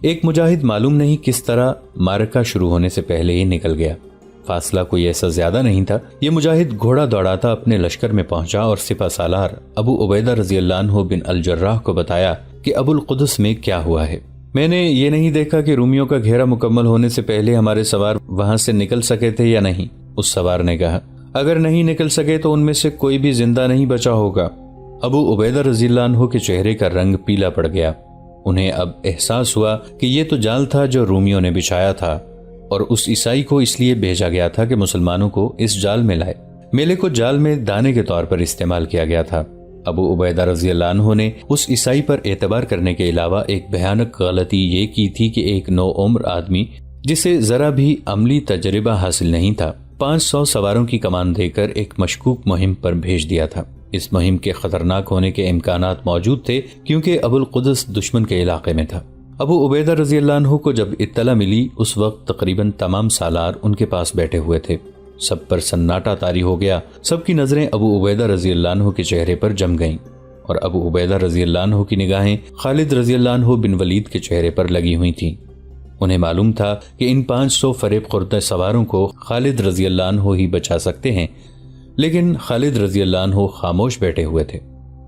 ایک مجاہد معلوم نہیں کس طرح معرکہ شروع ہونے سے پہلے ہی نکل گیا۔ فاصلہ کوئی ایسا زیادہ نہیں تھا۔ یہ مجاہد گھوڑا دوڑاتا اپنے لشکر میں پہنچا اور سپہ سالار ابو عبیدہ رضی اللہ عنہ بن الجراح کو بتایا کہ ابو القدس میں کیا ہوا ہے۔ میں نے یہ نہیں دیکھا کہ رومیوں کا گھیرا مکمل ہونے سے پہلے ہمارے سوار وہاں سے نکل سکے تھے یا نہیں۔ اس سوار نے کہا، اگر نہیں نکل سکے تو ان میں سے کوئی بھی زندہ نہیں بچا ہوگا۔ ابو عبیدہ رضی اللہ عنہ کے چہرے کا رنگ پیلا پڑ گیا۔ انہیں اب احساس ہوا کہ یہ تو جال تھا جو رومیوں نے بچھایا تھا، اور اس عیسائی کو اس لیے بھیجا گیا تھا کہ مسلمانوں کو اس جال میں لائے۔ میلے کو جال میں دانے کے طور پر استعمال کیا گیا تھا۔ ابو عبیدہ رضی اللہ عنہ نے اس عیسائی پر اعتبار کرنے کے علاوہ ایک بھیانک غلطی یہ کی تھی کہ ایک نو عمر آدمی جسے ذرا بھی عملی تجربہ حاصل نہیں تھا 500 سواروں کی کمان دے کر ایک مشکوک مہم پر بھیج دیا تھا۔ اس مہم کے خطرناک ہونے کے امکانات موجود تھے کیونکہ ابو القدس دشمن کے علاقے میں تھا۔ ابو عبیدہ رضی اللہ عنہ کو جب اطلاع ملی اس وقت تقریباً تمام سالار ان کے پاس بیٹھے ہوئے تھے۔ سب پر سناٹا طاری ہو گیا۔ سب کی نظریں ابو عبیدہ رضی اللہ عنہ کے چہرے پر جم گئیں، اور ابو عبیدہ رضی اللہ عنہ کی نگاہیں خالد رضی اللہ عنہ بن ولید کے چہرے پر لگی ہوئی تھیں۔ انہیں معلوم تھا کہ ان 500 فریب خوردہ سواروں کو خالد رضی اللہ عنہ ہی بچا سکتے ہیں، لیکن خالد رضی اللہ عنہ خاموش بیٹھے ہوئے تھے۔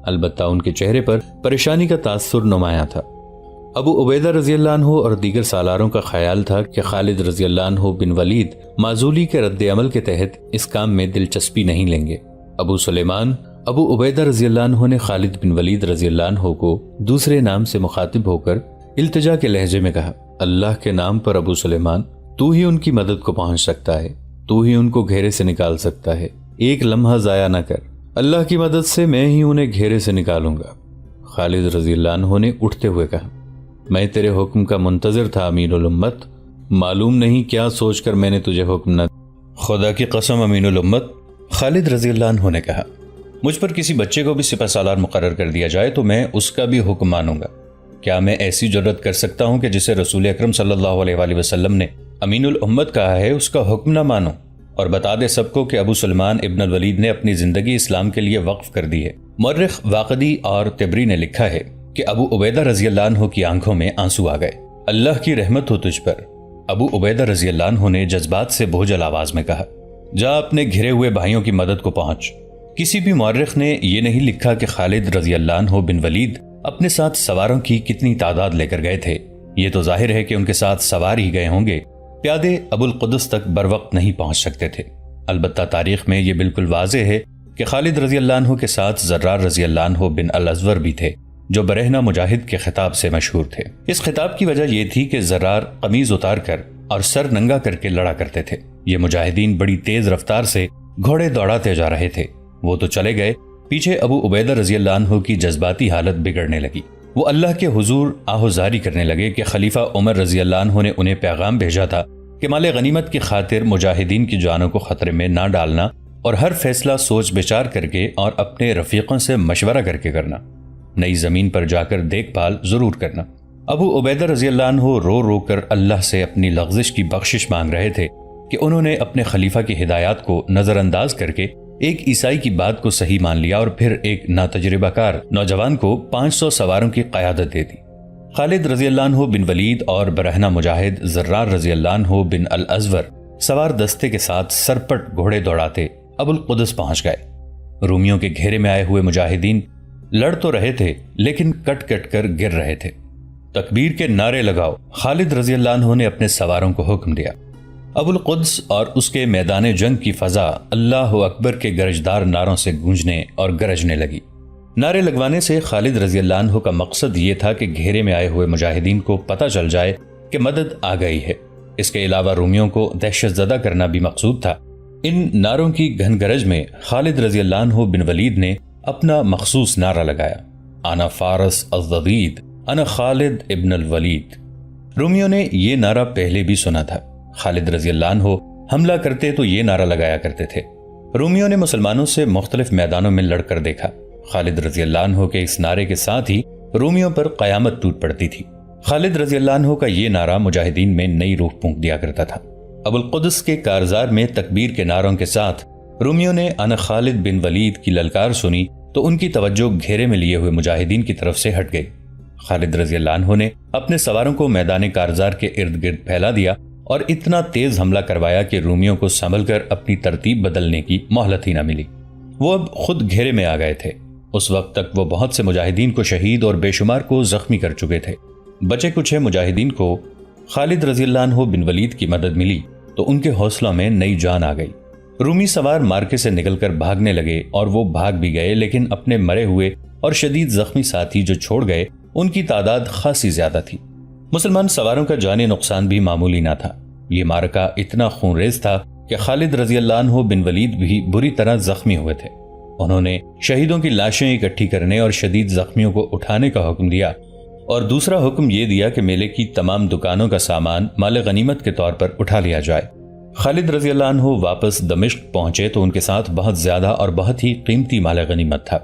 البتہ ان کے چہرے پر پریشانی کا تاثر نمایاں تھا۔ ابو عبیدہ رضی اللہ عنہ اور دیگر سالاروں کا خیال تھا کہ خالد رضی اللہ عنہ بن ولید معزولی کے رد عمل کے تحت اس کام میں دلچسپی نہیں لیں گے۔ ابو سلیمان ابو عبیدہ رضی اللہ عنہ نے خالد بن ولید رضی اللہ عنہ کو دوسرے نام سے مخاطب ہو کر التجا کے لہجے میں کہا، اللہ کے نام پر ابو سلیمان، تو ہی ان کی مدد کو پہنچ سکتا ہے، تو ہی ان کو گھیرے سے نکال سکتا ہے، ایک لمحہ ضائع نہ کر، اللہ کی مدد سے میں ہی انہیں گھیرے سے نکالوں گا۔ خالد رضی اللہ عنہ نے اٹھتے ہوئے کہا، میں تیرے حکم کا منتظر تھا امین الامت، معلوم نہیں کیا سوچ کر میں نے تجھے حکم نہ دیا۔ خدا کی قسم امین الامت، خالد رضی اللہ عنہ نے کہا، مجھ پر کسی بچے کو بھی سپہ سالار مقرر کر دیا جائے تو میں اس کا بھی حکم مانوں گا۔ کیا میں ایسی جرت کر سکتا ہوں کہ جسے رسول اکرم صلی اللہ علیہ وآلہ وسلم نے امین الامت کہا ہے اس کا حکم نہ مانوں؟ اور بتا دے سب کو کہ ابو سلمان ابن الولید نے اپنی زندگی اسلام کے لیے وقف کر دی ہے۔ مورخ واقدی اور طبری نے لکھا ہے کہ ابو عبیدہ رضی اللہ عنہ کی آنکھوں میں آنسو آ گئے۔ اللہ کی رحمت ہو تجھ پر، ابو عبیدہ رضی اللہ عنہ نے جذبات سے بوجھل آواز میں کہا، جا اپنے گھرے ہوئے بھائیوں کی مدد کو پہنچ۔ کسی بھی مورخ نے یہ نہیں لکھا کہ خالد رضی اللہ عنہ بن ولید اپنے ساتھ سواروں کی کتنی تعداد لے کر گئے تھے۔ یہ تو ظاہر ہے کہ ان کے ساتھ سوار ہی گئے ہوں گے، پیادے ابو القدس تک بر وقت نہیں پہنچ سکتے تھے۔ البتہ تاریخ میں یہ بالکل واضح ہے کہ خالد رضی اللہ عنہ کے ساتھ زرار رضی اللہ عنہ بن الازور بھی تھے، جو برہنہ مجاہد کے خطاب سے مشہور تھے۔ اس خطاب کی وجہ یہ تھی کہ زرار قمیض اتار کر اور سر ننگا کر کے لڑا کرتے تھے۔ یہ مجاہدین بڑی تیز رفتار سے گھوڑے دوڑاتے جا رہے تھے۔ وہ تو چلے گئے، پیچھے ابو عبیدہ رضی اللہ عنہ کی جذباتی حالت بگڑنے لگی۔ وہ اللہ کے حضور آہوزاری کرنے لگے کہ خلیفہ عمر رضی اللہ عنہ نے انہیں پیغام بھیجا تھا کہ مال غنیمت کی خاطر مجاہدین کی جانوں کو خطرے میں نہ ڈالنا، اور ہر فیصلہ سوچ بچار کر کے اور اپنے رفیقوں سے مشورہ کر کے کرنا، نئی زمین پر جا کر دیکھ بھال ضرور کرنا۔ ابو عبیدہ رضی اللہ عنہ رو رو کر اللہ سے اپنی لغزش کی بخشش مانگ رہے تھے کہ انہوں نے اپنے خلیفہ کی ہدایات کو نظر انداز کر کے ایک عیسائی کی بات کو صحیح مان لیا اور پھر ایک ناتجربہ کار نوجوان کو 500 سواروں کی قیادت دے دی۔ خالد رضی اللہ عنہ بن ولید اور برہنہ مجاہد زرار رضی اللہ عنہ بن الازور سوار دستے کے ساتھ سرپٹ گھوڑے دوڑاتے ابو القدس پہنچ گئے۔ رومیوں کے گھیرے میں آئے ہوئے مجاہدین لڑ تو رہے تھے لیکن کٹ کٹ کر گر رہے تھے۔ تکبیر کے نعرے لگاؤ، خالد رضی اللہ عنہ نے اپنے سواروں کو حکم دیا۔ ابو القدس اور اس کے میدان جنگ کی فضا اللہ اکبر کے گرجدار نعروں سے گونجنے اور گرجنے لگی۔ نعرے لگوانے سے خالد رضی اللہ عنہ کا مقصد یہ تھا کہ گھیرے میں آئے ہوئے مجاہدین کو پتہ چل جائے کہ مدد آ گئی ہے۔ اس کے علاوہ رومیوں کو دہشت زدہ کرنا بھی مقصود تھا۔ ان نعروں کی گھن گرج میں خالد رضی اللہ عنہ بن ولید نے اپنا مخصوص نعرہ لگایا، انا فارس الضدید انا خالد ابن الولید۔ رومیوں نے یہ نعرہ پہلے بھی سنا تھا۔ خالد رضی اللہ عنہ حملہ کرتے تو یہ نعرہ لگایا کرتے تھے۔ رومیوں نے مسلمانوں سے مختلف میدانوں میں لڑ کر دیکھا۔ خالد رضی اللہ عنہ کے اس نعرے کے ساتھ ہی رومیوں پر قیامت ٹوٹ پڑتی تھی۔ خالد رضی اللہ عنہ کا یہ نعرہ مجاہدین میں نئی روح پھونک دیا کرتا تھا۔ ابو القدس کے کارزار میں تکبیر کے نعروں کے ساتھ رومیوں نے انا خالد بن ولید کی للکار سنی تو ان کی توجہ گھیرے میں لیے ہوئے مجاہدین کی طرف سے ہٹ گئی۔ خالد رضی اللہ عنہ نے اپنے سواروں کو میدان کارزار کے ارد گرد پھیلا دیا اور اتنا تیز حملہ کروایا کہ رومیوں کو سنبھل کر اپنی ترتیب بدلنے کی مہلت ہی نہ ملی۔ وہ اب خود گھیرے میں آ گئے تھے۔ اس وقت تک وہ بہت سے مجاہدین کو شہید اور بے شمار کو زخمی کر چکے تھے۔ بچے کچھ مجاہدین کو خالد رضی اللہ عنہ بن ولید کی مدد ملی تو ان کے حوصلوں میں نئی جان آ گئی۔ رومی سوار مارکے سے نکل کر بھاگنے لگے اور وہ بھاگ بھی گئے، لیکن اپنے مرے ہوئے اور شدید زخمی ساتھی جو چھوڑ گئے ان کی تعداد خاصی زیادہ تھی۔ مسلمان سواروں کا جانی نقصان بھی معمولی نہ تھا۔ یہ معرکہ اتنا خونریز تھا کہ خالد رضی اللہ عنہ بن ولید بھی بری طرح زخمی ہوئے تھے۔ انہوں نے شہیدوں کی لاشیں اکٹھی کرنے اور شدید زخمیوں کو اٹھانے کا حکم دیا، اور دوسرا حکم یہ دیا کہ میلے کی تمام دکانوں کا سامان مال غنیمت کے طور پر اٹھا لیا جائے۔ خالد رضی اللہ عنہ واپس دمشق پہنچے تو ان کے ساتھ بہت زیادہ اور بہت ہی قیمتی مال غنیمت تھا۔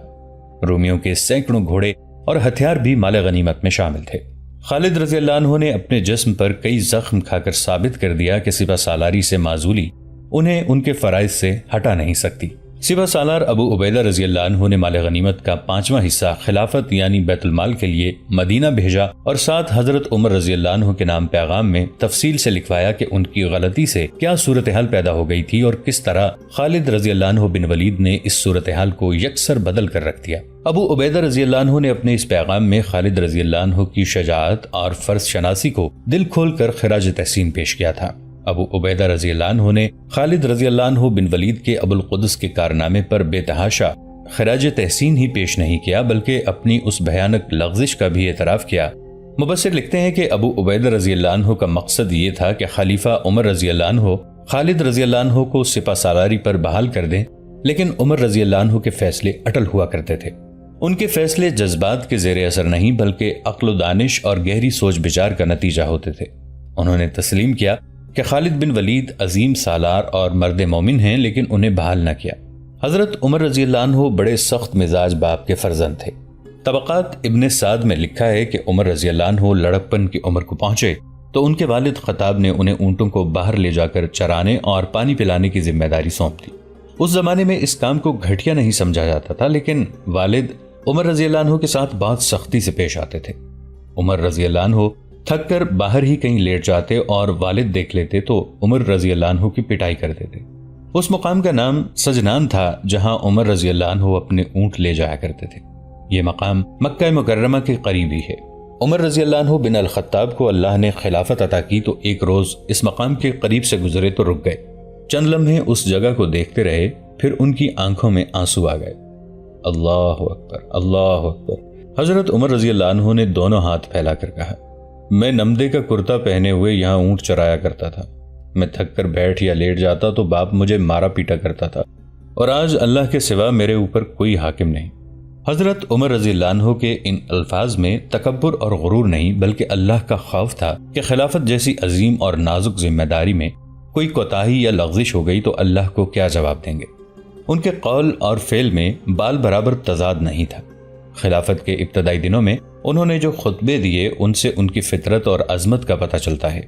رومیوں کے سینکڑوں گھوڑے اور ہتھیار بھی مال غنیمت میں شامل تھے۔ خالد رضی اللہ عنہ نے اپنے جسم پر کئی زخم کھا کر ثابت کر دیا کہ سپہ سالاری سے معزولی انہیں ان کے فرائض سے ہٹا نہیں سکتی۔ سپہ سالار ابو عبیدہ رضی اللہ عنہ نے مال غنیمت کا 5واں حصہ خلافت یعنی بیت المال کے لیے مدینہ بھیجا اور ساتھ حضرت عمر رضی اللہ عنہ کے نام پیغام میں تفصیل سے لکھوایا کہ ان کی غلطی سے کیا صورتحال پیدا ہو گئی تھی اور کس طرح خالد رضی اللہ عنہ بن ولید نے اس صورتحال کو یکسر بدل کر رکھ دیا۔ ابو عبیدہ رضی اللہ عنہ نے اپنے اس پیغام میں خالد رضی اللہ عنہ کی شجاعت اور فرض شناسی کو دل کھول کر خراج تحسین پیش کیا تھا۔ ابو عبیدہ رضی اللہ عنہ نے خالد رضی اللہ عنہ بن ولید کے ابو القدس کے کارنامے پر بے تحاشا خراج تحسین ہی پیش نہیں کیا بلکہ اپنی اس بھیانک لغزش کا بھی اعتراف کیا۔ مبصر لکھتے ہیں کہ ابو عبیدہ رضی اللہ عنہ کا مقصد یہ تھا کہ خلیفہ عمر رضی اللہ عنہ خالد رضی اللہ عنہ کو سپہ سالاری پر بحال کر دیں، لیکن عمر رضی اللہ عنہ کے فیصلے اٹل ہوا کرتے تھے۔ ان کے فیصلے جذبات کے زیر اثر نہیں بلکہ عقل و دانش اور گہری سوچ بچار کا نتیجہ ہوتے تھے۔ انہوں نے تسلیم کیا کہ خالد بن ولید عظیم سالار اور مرد مومن ہیں، لیکن انہیں بحال نہ کیا۔ حضرت عمر رضی اللہ عنہ بڑے سخت مزاج باپ کے فرزند تھے۔ طبقات ابن سعد میں لکھا ہے کہ عمر رضی اللہ عنہ لڑکپن کی عمر کو پہنچے تو ان کے والد خطاب نے انہیں اونٹوں کو باہر لے جا کر چرانے اور پانی پلانے کی ذمہ داری سونپ دی۔ اس زمانے میں اس کام کو گھٹیا نہیں سمجھا جاتا تھا، لیکن والد عمر رضی اللہ عنہ کے ساتھ بہت سختی سے پیش آتے تھے۔ عمر رضی اللہ عنہ تھک کر باہر ہی کہیں لیٹ جاتے اور والد دیکھ لیتے تو عمر رضی اللہ عنہ کی پٹائی کر دیتے۔ اس مقام کا نام سجنان تھا جہاں عمر رضی اللہ عنہ اپنے اونٹ لے جایا کرتے تھے۔ یہ مقام مکہ مکرمہ کے قریب ہی ہے۔ عمر رضی اللہ عنہ بن الخطاب کو اللہ نے خلافت عطا کی تو ایک روز اس مقام کے قریب سے گزرے تو رک گئے۔ چند لمحے اس جگہ کو دیکھتے رہے، پھر ان کی آنکھوں میں آنسو آ گئے۔ اللہ اکبر، اللہ اکبر۔ حضرت عمر رضی اللہ عنہ نے دونوں ہاتھ پھیلا کر کہا، میں نمدے کا کرتا پہنے ہوئے یہاں اونٹ چرایا کرتا تھا۔ میں تھک کر بیٹھ یا لیٹ جاتا تو باپ مجھے مارا پیٹا کرتا تھا، اور آج اللہ کے سوا میرے اوپر کوئی حاکم نہیں۔ حضرت عمر رضی اللہ عنہ کے ان الفاظ میں تکبر اور غرور نہیں بلکہ اللہ کا خوف تھا کہ خلافت جیسی عظیم اور نازک ذمہ داری میں کوئی کوتاہی یا لغزش ہو گئی تو اللہ کو کیا جواب دیں گے۔ ان کے قول اور فعل میں بال برابر تضاد نہیں تھا۔ خلافت کے ابتدائی دنوں میں انہوں نے جو خطبے دیے ان سے ان کی فطرت اور عظمت کا پتہ چلتا ہے۔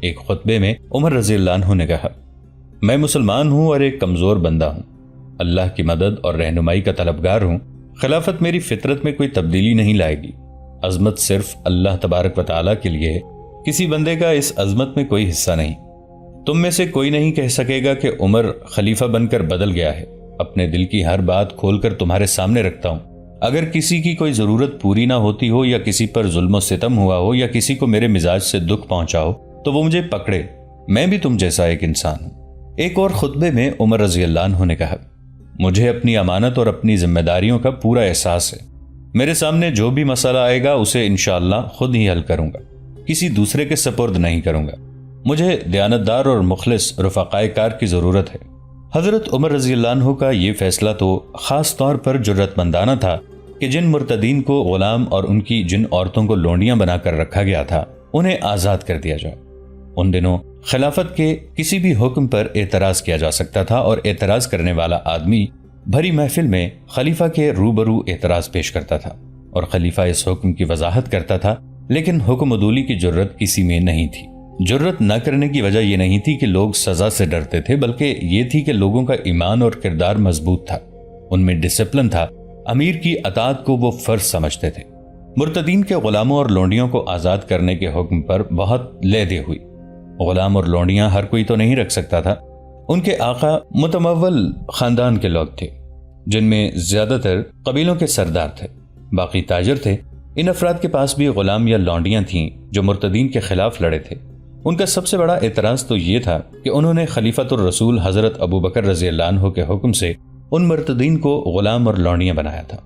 ایک خطبے میں عمر رضی اللہ عنہ نے کہا، میں مسلمان ہوں اور ایک کمزور بندہ ہوں، اللہ کی مدد اور رہنمائی کا طلبگار ہوں۔ خلافت میری فطرت میں کوئی تبدیلی نہیں لائے گی۔ عظمت صرف اللہ تبارک و تعالیٰ کے لیے ہے، کسی بندے کا اس عظمت میں کوئی حصہ نہیں۔ تم میں سے کوئی نہیں کہہ سکے گا کہ عمر خلیفہ بن کر بدل گیا ہے۔ اپنے دل کی ہر بات کھول کر تمہارے سامنے رکھتا ہوں۔ اگر کسی کی کوئی ضرورت پوری نہ ہوتی ہو یا کسی پر ظلم و ستم ہوا ہو یا کسی کو میرے مزاج سے دکھ پہنچا ہو تو وہ مجھے پکڑے، میں بھی تم جیسا ایک انسان ہوں۔ ایک اور خطبے میں عمر رضی اللہ عنہ نے کہا، مجھے اپنی امانت اور اپنی ذمہ داریوں کا پورا احساس ہے۔ میرے سامنے جو بھی مسئلہ آئے گا اسے انشاءاللہ خود ہی حل کروں گا، کسی دوسرے کے سپرد نہیں کروں گا۔ مجھے دیانتدار اور مخلص رفقائے کار کی ضرورت ہے۔ حضرت عمر رضی اللہ عنہ کا یہ فیصلہ تو خاص طور پر جرأت مندانہ تھا کہ جن مرتدین کو غلام اور ان کی جن عورتوں کو لونڈیاں بنا کر رکھا گیا تھا انہیں آزاد کر دیا جائے۔ ان دنوں خلافت کے کسی بھی حکم پر اعتراض کیا جا سکتا تھا اور اعتراض کرنے والا آدمی بھری محفل میں خلیفہ کے روبرو اعتراض پیش کرتا تھا اور خلیفہ اس حکم کی وضاحت کرتا تھا، لیکن حکم عدولی کی جرأت کسی میں نہیں تھی۔ جرأت نہ کرنے کی وجہ یہ نہیں تھی کہ لوگ سزا سے ڈرتے تھے، بلکہ یہ تھی کہ لوگوں کا ایمان اور کردار مضبوط تھا، ان میں ڈسپلن تھا، امیر کی اطاعت کو وہ فرض سمجھتے تھے۔ مرتدین کے غلاموں اور لونڈیوں کو آزاد کرنے کے حکم پر بہت لے دے ہوئی۔ غلام اور لونڈیاں ہر کوئی تو نہیں رکھ سکتا تھا۔ ان کے آقا متمول خاندان کے لوگ تھے، جن میں زیادہ تر قبیلوں کے سردار تھے، باقی تاجر تھے۔ ان افراد کے پاس بھی غلام یا لونڈیاں تھیں جو مرتدین کے خلاف لڑے تھے۔ ان کا سب سے بڑا اعتراض تو یہ تھا کہ انہوں نے خلیفۃ الرسول حضرت ابو بکر رضی اللہ عنہ کے حکم سے ان مرتدین کو غلام اور لونڈیاں بنایا تھا۔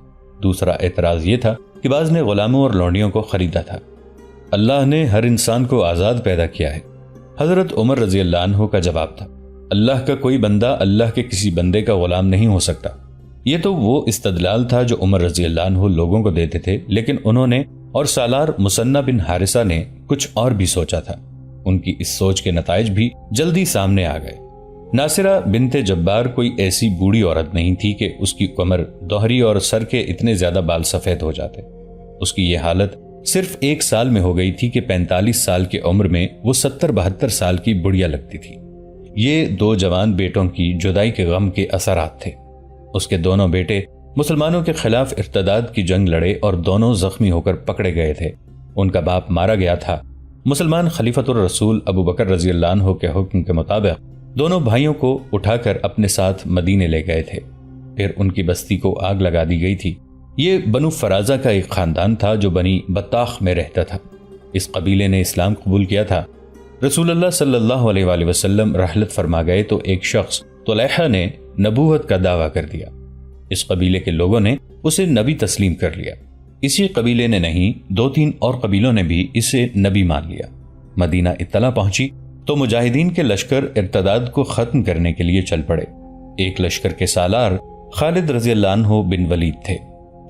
دوسرا اعتراض یہ تھا کہ بعض نے غلاموں اور لونڈیوں کو خریدا تھا۔ اللہ نے ہر انسان کو آزاد پیدا کیا ہے۔ حضرت عمر رضی اللہ عنہ کا جواب تھا، اللہ کا کوئی بندہ اللہ کے کسی بندے کا غلام نہیں ہو سکتا۔ یہ تو وہ استدلال تھا جو عمر رضی اللہ عنہ لوگوں کو دیتے تھے، لیکن انہوں نے اور سالار مسنہ بن حارثہ نے کچھ اور بھی سوچا تھا۔ ان کی اس سوچ کے نتائج بھی جلدی سامنے آ گئے۔ ناصرہ بنت جبار کوئی ایسی بوڑھی عورت نہیں تھی کہ اس کی کمر دوہری اور سر کے اتنے زیادہ بال سفید ہو جاتے۔ اس کی یہ حالت صرف 1 سال میں ہو گئی تھی کہ 45 سال کی عمر میں وہ 70-72 سال کی بڑھیا لگتی تھی۔ یہ 2 جوان بیٹوں کی جدائی کے غم کے اثرات تھے۔ اس کے دونوں بیٹے مسلمانوں کے خلاف ارتداد کی جنگ لڑے اور دونوں زخمی ہو کر پکڑے گئے تھے۔ ان کا باپ مارا گیا تھا۔ مسلمان خلیفۃ الرسول ابو بکر رضی اللہ عنہ کے حکم کے مطابق دونوں بھائیوں کو اٹھا کر اپنے ساتھ مدینے لے گئے تھے۔ پھر ان کی بستی کو آگ لگا دی گئی تھی۔ یہ بنو فرازہ کا ایک خاندان تھا جو بنی بطاخ میں رہتا تھا۔ اس قبیلے نے اسلام قبول کیا تھا۔ رسول اللہ صلی اللہ علیہ وآلہ وسلم رحلت فرما گئے تو ایک شخص طلیحہ نے نبوت کا دعویٰ کر دیا۔ اس قبیلے کے لوگوں نے اسے نبی تسلیم کر لیا۔ اسی قبیلے نے نہیں، 2-3 اور قبیلوں نے بھی اسے نبی مان لیا۔ مدینہ اطلاع پہنچی تو مجاہدین کے لشکر ارتداد کو ختم کرنے کے لیے چل پڑے۔ ایک لشکر کے سالار خالد رضی اللہ عنہ بن ولید تھے۔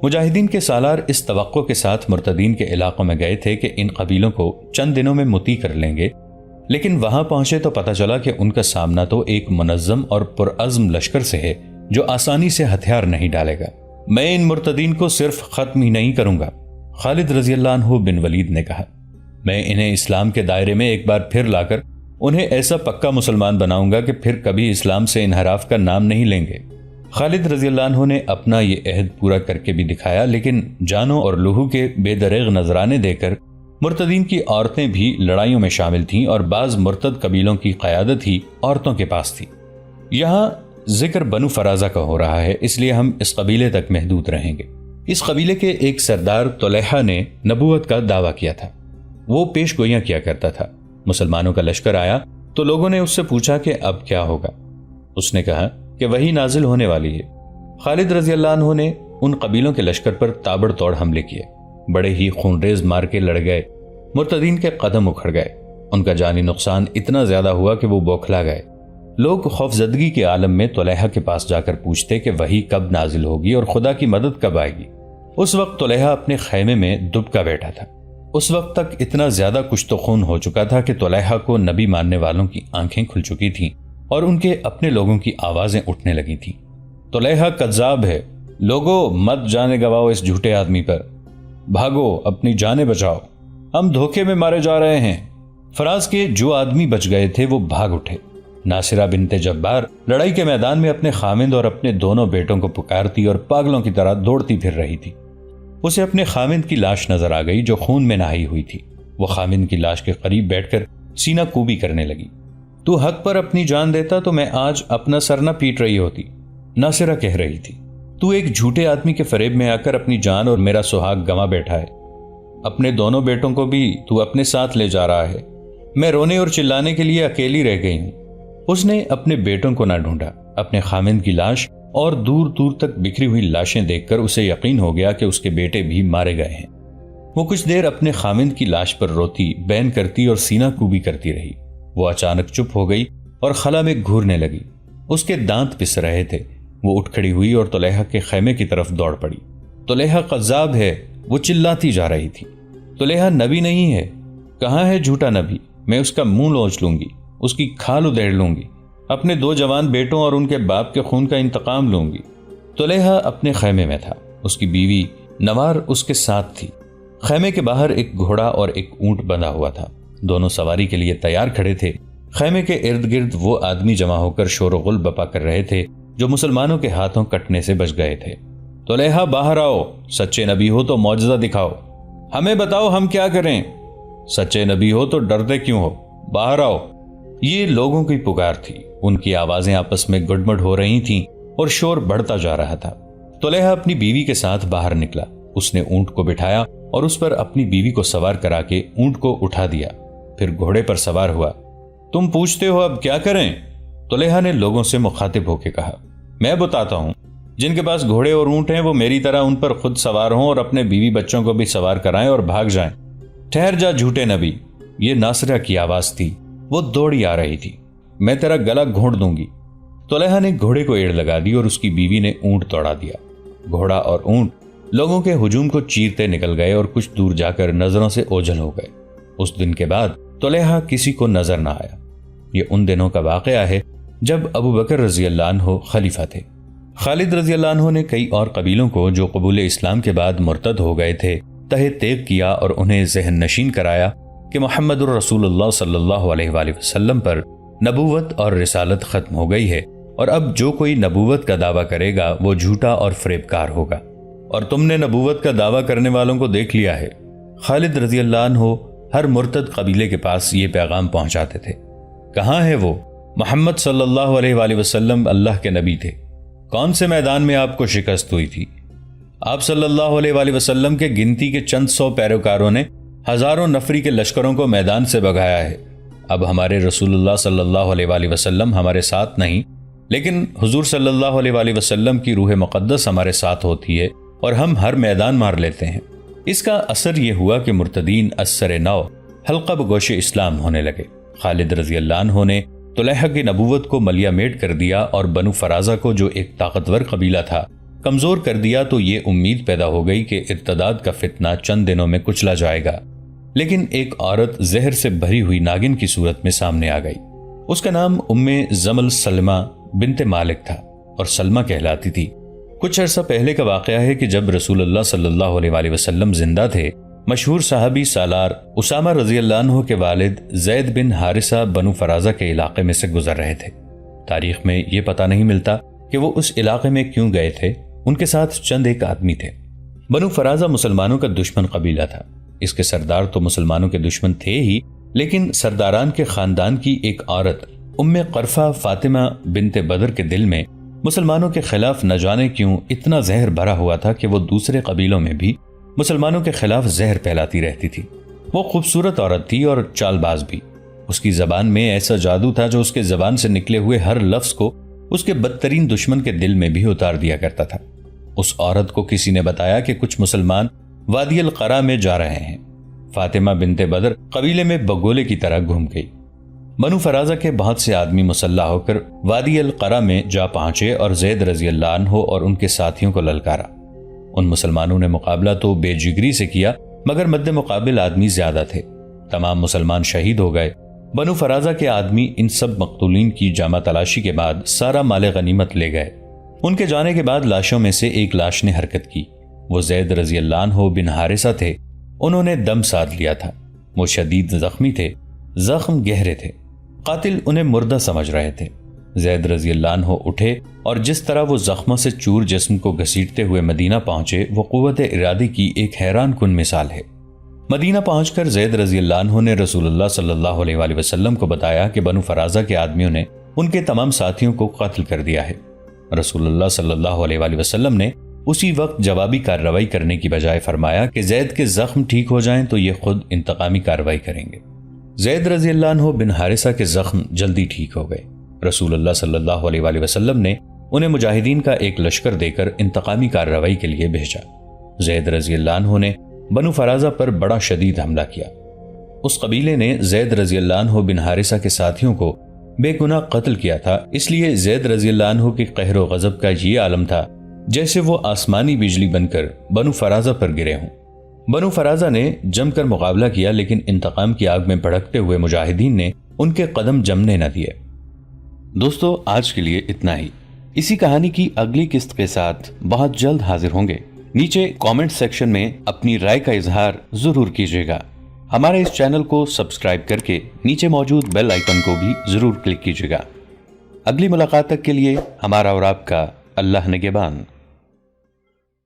مجاہدین کے سالار اس توقع کے ساتھ مرتدین کے علاقوں میں گئے تھے کہ ان قبیلوں کو چند دنوں میں مطیع کر لیں گے، لیکن وہاں پہنچے تو پتہ چلا کہ ان کا سامنا تو ایک منظم اور پرعزم لشکر سے ہے جو آسانی سے ہتھیار نہیں ڈالے گا۔ میں ان مرتدین کو صرف ختم ہی نہیں کروں گا، خالد رضی اللہ عنہ بن ولید نے کہا، میں انہیں اسلام کے دائرے میں ایک بار پھر لا کر انہیں ایسا پکا مسلمان بناؤں گا کہ پھر کبھی اسلام سے انحراف کا نام نہیں لیں گے۔ خالد رضی اللہ عنہ نے اپنا یہ عہد پورا کر کے بھی دکھایا، لیکن جانوں اور لہو کے بے دریغ نذرانے دے کر مرتدین کی عورتیں بھی لڑائیوں میں شامل تھیں اور بعض مرتد قبیلوں کی قیادت ہی عورتوں کے پاس تھی۔ یہاں ذکر بنو فرازہ کا ہو رہا ہے، اس لیے ہم اس قبیلے تک محدود رہیں گے۔ اس قبیلے کے ایک سردار طلیحہ نے نبوت کا دعویٰ کیا تھا۔ وہ پیش گوئیاں کیا کرتا تھا۔ مسلمانوں کا لشکر آیا تو لوگوں نے اس سے پوچھا کہ اب کیا ہوگا۔ اس نے کہا کہ وحی نازل ہونے والی ہے۔ خالد رضی اللہ عنہ نے ان قبیلوں کے لشکر پر تابڑ توڑ حملے کیے، بڑے ہی خونریز مار کے لڑ گئے۔ مرتدین کے قدم اکھڑ گئے، ان کا جانی نقصان اتنا زیادہ ہوا کہ وہ بوکھلا گئے۔ لوگ خوفزدگی کے عالم میں طلیحہ کے پاس جا کر پوچھتے کہ وحی کب نازل ہوگی اور خدا کی مدد کب آئے گی۔ اس وقت طلیحہ اپنے خیمے میں دبکا بیٹھا تھا۔ اس وقت تک اتنا زیادہ کچھ تو خون ہو چکا تھا کہ طلیحہ کو نبی ماننے والوں کی آنکھیں کھل چکی تھیں اور ان کے اپنے لوگوں کی آوازیں اٹھنے لگی تھیں۔ طلیحہ کذاب ہے، لوگوں مت جانے گواؤ اس جھوٹے آدمی پر، بھاگو اپنی جانیں بچاؤ، ہم دھوکے میں مارے جا رہے ہیں۔ فراز کے جو آدمی بچ گئے تھے وہ بھاگ اٹھے۔ ناصرہ بنت جبار لڑائی کے میدان میں اپنے خامند اور اپنے دونوں بیٹوں کو پکارتی اور پاگلوں کی طرح دوڑتی پھر رہی تھی۔ اسے اپنے خامند کی لاش نظر آ گئی جو خون میں نہائی ہوئی تھی۔ وہ خامند کی لاش کے قریب بیٹھ کر سینہ کوبی کرنے لگی۔ تو حق پر اپنی جان دیتا تو میں آج اپنا سر نہ پیٹ رہی ہوتی، ناصرہ کہہ رہی تھی۔ تو ایک جھوٹے آدمی کے فریب میں آ کر اپنی جان اور میرا سہاگ گنوا بیٹھا ہے۔ اپنے دونوں بیٹوں کو بھی تو اپنے ساتھ لے جا رہا ہے۔ میں رونے اور چلانے کے لیے اکیلی رہ گئی ہوں۔ اس نے اپنے بیٹوں کو نہ ڈھونڈا، اپنے خامند کی لاش اور دور دور تک بکھری ہوئی لاشیں دیکھ کر اسے یقین ہو گیا کہ اس کے بیٹے بھی مارے گئے ہیں۔ وہ کچھ دیر اپنے خامند کی لاش پر روتی، بین کرتی اور سینہ کوبی کرتی رہی۔ وہ اچانک چپ ہو گئی اور خلا میں گھورنے لگی۔ اس کے دانت پس رہے تھے۔ وہ اٹھ کھڑی ہوئی اور طلیحہ کے خیمے کی طرف دوڑ پڑی۔ طلیحہ قذاب ہے، وہ چلاتی جا رہی تھی۔ طلیحہ نبی نہیں ہے، کہاں ہے جھوٹا نبی؟ میں اس کا منہ لوچ لوں گی، اس کی کھال ادھیڑ لوں گی، اپنے 2 جوان بیٹوں اور ان کے باپ کے خون کا انتقام لوں گی۔ طلیحہ اپنے خیمے میں تھا، اس کی بیوی نوار اس کے ساتھ تھی۔ خیمے کے باہر ایک گھوڑا اور ایک اونٹ بندھا ہوا تھا، دونوں سواری کے لیے تیار کھڑے تھے۔ خیمے کے ارد گرد وہ آدمی جمع ہو کر شور و غل بپا کر رہے تھے جو مسلمانوں کے ہاتھوں کٹنے سے بچ گئے تھے۔ طلیحہ باہر آؤ، سچے نبی ہو تو معجزہ دکھاؤ۔ ہمیں بتاؤ ہم کیا کریں؟ سچے نبی ہو تو ڈرتے کیوں ہو؟ باہر آؤ۔ یہ لوگوں کی پکار تھی۔ ان کی آوازیں آپس میں گڑمڑ ہو رہی تھیں اور شور بڑھتا جا رہا تھا۔ طلحہ اپنی بیوی کے ساتھ باہر نکلا۔ اس نے اونٹ کو بٹھایا اور اس پر اپنی بیوی کو سوار کرا کے اونٹ کو اٹھا دیا، پھر گھوڑے پر سوار ہوا۔ تم پوچھتے ہو اب کیا کریں؟ طلحہ نے لوگوں سے مخاطب ہو کے کہا، میں بتاتا ہوں، جن کے پاس گھوڑے اور اونٹ ہیں وہ میری طرح ان پر خود سوار ہوں اور اپنے بیوی بچوں کو بھی سوار کرائیں اور بھاگ جائیں۔ ٹھہر جا جھوٹے نبی۔ یہ ناصرہ کی آواز تھی، وہ دوڑی آ رہی تھی۔ میں تیرا گلا گھونٹ دوں گی۔ طلحہ نے گھوڑے کو ایڑ لگا دی اور اس کی بیوی نے اونٹ دوڑا دیا۔ گھوڑا اور اونٹ لوگوں کے ہجوم کو چیرتے نکل گئے اور کچھ دور جا کر نظروں سے اوجھل ہو گئے۔ اس دن کے بعد طلحہ کسی کو نظر نہ آیا۔ یہ ان دنوں کا واقعہ ہے جب ابو بکر رضی اللہ عنہ خلیفہ تھے۔ خالد رضی اللہ عنہ نے کئی اور قبیلوں کو جو قبول اسلام کے بعد مرتد ہو گئے تھے تہے تیغ کیا اور انہیں ذہن نشین کرایا کہ محمد الرسول اللہ صلی اللہ علیہ وآلہ وسلم پر نبوت اور رسالت ختم ہو گئی ہے، اور اب جو کوئی نبوت کا دعویٰ کرے گا وہ جھوٹا اور فریب کار ہوگا، اور تم نے نبوت کا دعویٰ کرنے والوں کو دیکھ لیا ہے۔ خالد رضی اللہ عنہ ہر مرتد قبیلے کے پاس یہ پیغام پہنچاتے تھے، کہاں ہے وہ؟ محمد صلی اللہ علیہ وآلہ وسلم اللہ کے نبی تھے۔ کون سے میدان میں آپ کو شکست ہوئی تھی؟ آپ صلی اللہ علیہ وآلہ وسلم کے گنتی کے چند سو پیروکاروں نے ہزاروں نفری کے لشکروں کو میدان سے بھگایا ہے۔ اب ہمارے رسول اللہ صلی اللہ علیہ وآلہ وسلم ہمارے ساتھ نہیں، لیکن حضور صلی اللہ علیہ وآلہ وسلم کی روح مقدس ہمارے ساتھ ہوتی ہے اور ہم ہر میدان مار لیتے ہیں۔ اس کا اثر یہ ہوا کہ مرتدین اثر نو حلقہ بگوش اسلام ہونے لگے۔ خالد رضی اللہ عنہ نے طلحہ کی نبوت کو ملیا میٹ کر دیا اور بنو فرازہ کو جو ایک طاقتور قبیلہ تھا کمزور کر دیا، تو یہ امید پیدا ہو گئی کہ ارتداد کا فتنہ چند دنوں میں کچلا جائے گا۔ لیکن ایک عورت زہر سے بھری ہوئی ناگن کی صورت میں سامنے آ گئی۔ اس کا نام ام زمل سلمہ بنت مالک تھا اور سلمہ کہلاتی تھی۔ کچھ عرصہ پہلے کا واقعہ ہے کہ جب رسول اللہ صلی اللہ علیہ وآلہ وسلم زندہ تھے، مشہور صحابی سالار اسامہ رضی اللہ عنہ کے والد زید بن حارثہ بنو فرازہ کے علاقے میں سے گزر رہے تھے۔ تاریخ میں یہ پتہ نہیں ملتا کہ وہ اس علاقے میں کیوں گئے تھے۔ ان کے ساتھ چند ایک آدمی تھے۔ بنو فرازہ مسلمانوں کا دشمن قبیلہ تھا۔ اس کے سردار تو مسلمانوں کے دشمن تھے ہی، لیکن سرداران کے خاندان کی ایک عورت ام قرفہ فاطمہ بنت بدر کے دل میں مسلمانوں کے خلاف نہ جانے کیوں اتنا زہر بھرا ہوا تھا کہ وہ دوسرے قبیلوں میں بھی مسلمانوں کے خلاف زہر پھیلاتی رہتی تھی۔ وہ خوبصورت عورت تھی اور چال باز بھی۔ اس کی زبان میں ایسا جادو تھا جو اس کے زبان سے نکلے ہوئے ہر لفظ کو اس کے بدترین دشمن کے دل میں بھی اتار دیا کرتا تھا۔ اس عورت کو کسی نے بتایا کہ کچھ مسلمان وادی القرا میں جا رہے ہیں۔ فاطمہ بنت بدر قبیلے میں بگولے کی طرح گھوم گئی۔ بنو فرازہ کے بہت سے آدمی مسلح ہو کر وادی القرا میں جا پہنچے اور زید رضی اللہ عنہ اور ان کے ساتھیوں کو للکارا۔ ان مسلمانوں نے مقابلہ تو بے جگری سے کیا، مگر مد مقابل آدمی زیادہ تھے۔ تمام مسلمان شہید ہو گئے۔ بنو فرازہ کے آدمی ان سب مقتولین کی جامع تلاشی کے بعد سارا مال غنیمت لے گئے۔ ان کے جانے کے بعد لاشوں میں سے ایک لاش نے حرکت کی۔ وہ زید رضی اللہ عنہ بن حارثہ تھے۔ انہوں نے دم ساتھ لیا تھا۔ وہ شدید زخمی تھے، زخم گہرے تھے۔ قاتل انہیں مردہ سمجھ رہے تھے۔ زید رضی اللہ عنہ اٹھے اور جس طرح وہ زخموں سے چور جسم کو گھسیٹتے ہوئے مدینہ پہنچے، وہ قوت ارادی کی ایک حیران کن مثال ہے۔ مدینہ پہنچ کر زید رضی اللہ عنہ نے رسول اللہ صلی اللہ علیہ وآلہ وسلم کو بتایا کہ بنو فرازہ کے آدمیوں نے ان کے تمام ساتھیوں کو قتل کر دیا ہے۔ رسول اللہ صلی اللہ علیہ وآلہ وسلم نے اسی وقت جوابی کارروائی کرنے کی بجائے فرمایا کہ زید کے زخم ٹھیک ہو جائیں تو یہ خود انتقامی کارروائی کریں گے۔ زید رضی اللہ عنہ بن حارثہ کے زخم جلدی ٹھیک ہو گئے۔ رسول اللہ صلی اللہ علیہ وآلہ وسلم نے انہیں مجاہدین کا ایک لشکر دے کر انتقامی کارروائی کے لیے بھیجا۔ زید رضی اللہ عنہ نے بنو فرازہ پر بڑا شدید حملہ کیا۔ اس قبیلے نے زید رضی اللہ عنہ بن حارثہ کے ساتھیوں کو بے گناہ قتل کیا تھا، اس لیے زید رضی اللہ عنہ کے قہر و غضب کا یہ عالم تھا جیسے وہ آسمانی بجلی بن کر بنو فرازہ پر گرے ہوں۔ بنو فرازہ نے جم کر مقابلہ کیا، لیکن انتقام کی آگ میں بھڑکتے ہوئے مجاہدین نے ان کے قدم جمنے نہ دیے۔ دوستو، آج کے لیے اتنا ہی۔ اسی کہانی کی اگلی قسط کے ساتھ بہت جلد حاضر ہوں گے۔ نیچے کامنٹ سیکشن میں اپنی رائے کا اظہار ضرور کیجیے گا۔ ہمارے اس چینل کو سبسکرائب کر کے نیچے موجود بیل آئیکن کو بھی ضرور کلک کیجیے گا۔ اگلی ملاقات تک کے لیے ہمارا اور آپ کا اللہ نگہبان۔